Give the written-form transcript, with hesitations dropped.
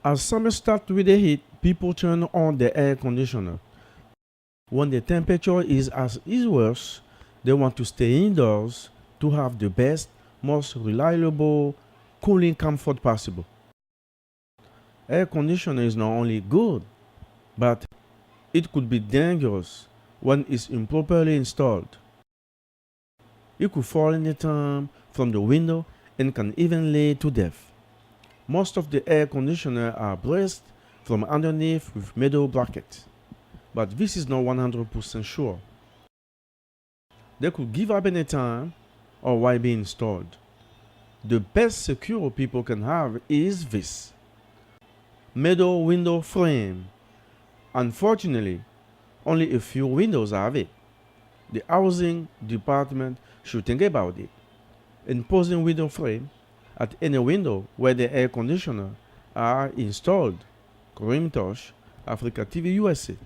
As summer starts with the heat, people turn on the air conditioner. When the temperature is worse, they want to stay indoors to have the best, most reliable cooling comfort possible. Air conditioner is not only good, but it could be dangerous when it's improperly installed. It could fall anytime from the window and can even lead to death. Most of the air conditioners are braced from underneath with metal brackets, but this is not 100% sure. They could give up anytime or while being installed. The best secure people can have is this metal window frame. Unfortunately, only a few windows have it. The housing department should think about it. Imposing window frame at any window where the air conditioner are installed. Karim Tosh, Africa TV USA.